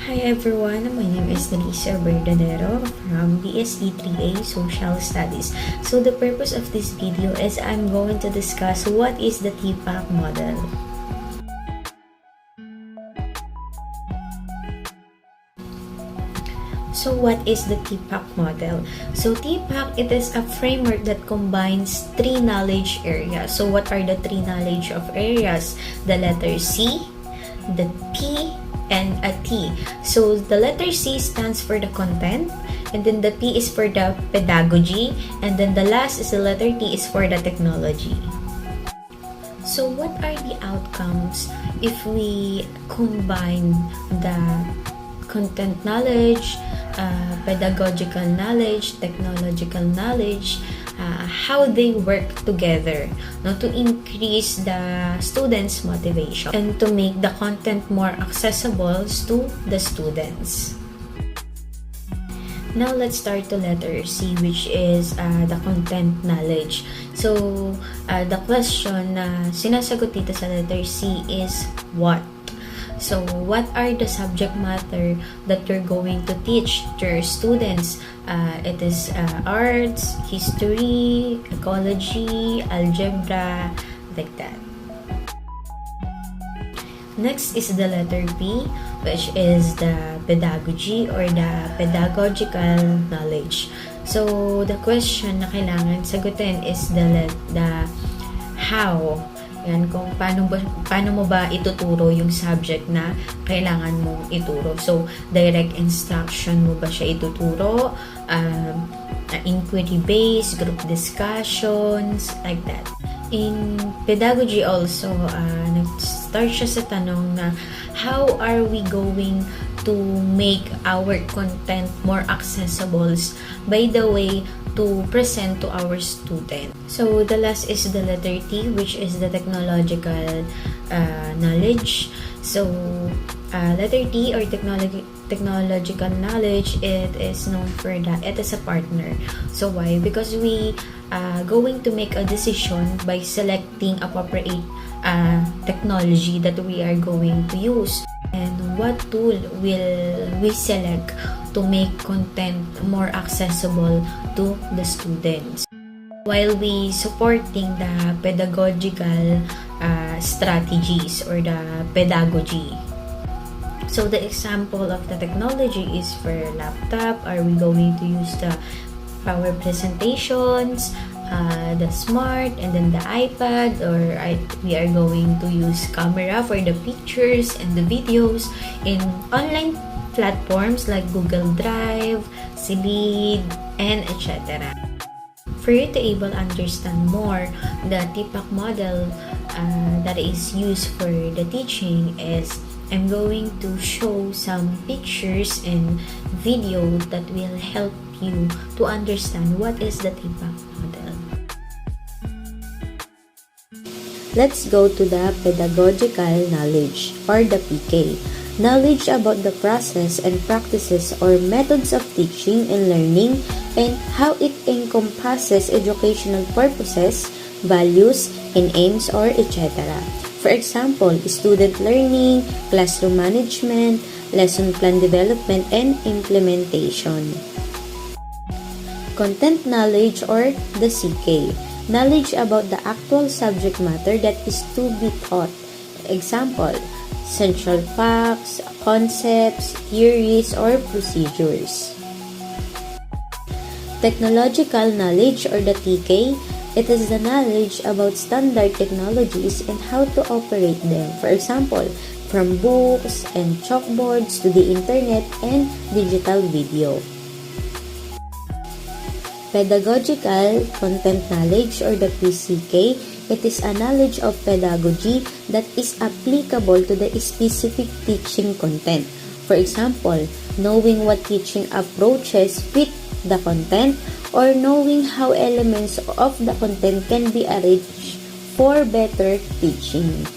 Hi everyone, my name is Denise Verdadero from BSE 3A Social Studies. So the purpose of this video is I'm going to discuss what is the Tpack model. So what is the Tpack model? So Tpack, it is a framework that combines three knowledge areas. So what are the three knowledge of areas? The letter C, the P, and a T. So the letter C stands for the content, and then the P is for the pedagogy, and then the last is the letter T is for the technology. So what are the outcomes if we combine the content knowledge, pedagogical knowledge, technological knowledge, how they work together to increase the students' motivation and to make the content more accessible to the students. Now let's start to letter C, which is the content knowledge. So the question na sinasagot dito sa letter C is what? So, what are the subject matter that you're going to teach to your students? It is arts, history, ecology, algebra, like that. Next is the letter P, which is the pedagogy or the pedagogical knowledge. So, the question na kailangan sagutin is the how. Yan, kung paano mo ba ituturo yung subject na kailangan mong ituro. So, direct instruction mo ba siya ituturo? Inquiry-based, group discussions, like that. In pedagogy also, nag-start siya sa tanong na how are we going to make our content more accessible by the way to present to our student. So the last is the letter T, which is the technological knowledge. So letter T or technological knowledge, it is known for that it is a partner. So why? Because we going to make a decision by selecting appropriate technology that we are going to use, and what tool will we select to make content more accessible to the students while we supporting the pedagogical strategies or the pedagogy. So the example of the technology is for laptop. Are we going to use the power presentations, the smart, and then the iPad, or we are going to use camera for the pictures and the videos in online platforms like Google Drive, Silid, and etc. For you to able understand more the Tpack model that is used for the teaching is I'm going to show some pictures and video that will help you to understand what is the Tpack model. Let's go to the pedagogical knowledge or the PK. Knowledge about the process and practices or methods of teaching and learning and how it encompasses educational purposes, values, and aims or etc. For example, student learning, classroom management, lesson plan development, and implementation. Content knowledge or the CK. Knowledge about the actual subject matter that is to be taught. Example, central facts, concepts, theories, or procedures. Technological knowledge or the TK, it is the knowledge about standard technologies and how to operate them. For example, from books and chalkboards to the internet and digital video. Pedagogical content knowledge or the PCK, it is a knowledge of pedagogy that is applicable to the specific teaching content. For example, knowing what teaching approaches fit the content or knowing how elements of the content can be arranged for better teaching.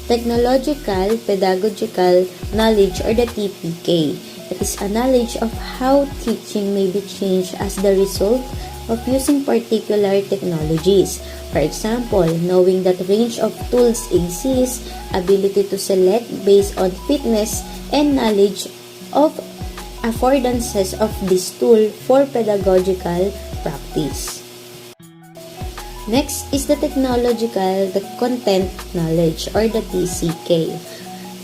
Technological pedagogical knowledge or the TPK. It is a knowledge of how teaching may be changed as the result of using particular technologies. For example, knowing that range of tools exists, ability to select based on fitness, and knowledge of affordances of this tool for pedagogical practice. Next is the the content knowledge or the TCK.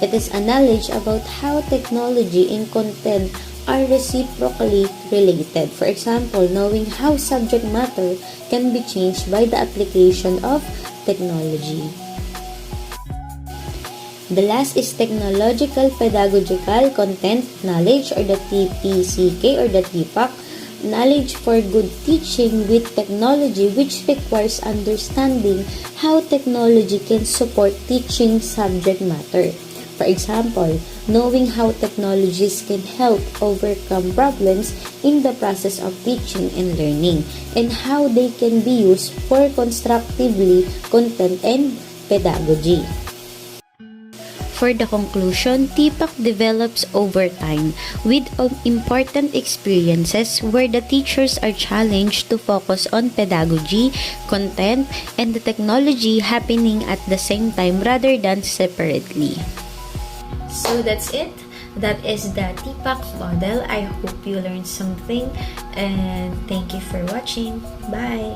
It is a knowledge about how technology and content are reciprocally related. For example, knowing how subject matter can be changed by the application of technology. The last is technological pedagogical content knowledge or the TPCK or the Tpack, knowledge for good teaching with technology, which requires understanding how technology can support teaching subject matter. For example, knowing how technologies can help overcome problems in the process of teaching and learning, and how they can be used for constructively content and pedagogy. For the conclusion, Tpack develops over time with important experiences where the teachers are challenged to focus on pedagogy, content, and the technology happening at the same time rather than separately. So that's it. That is the Tpack model. I hope you learned something and thank you for watching. Bye!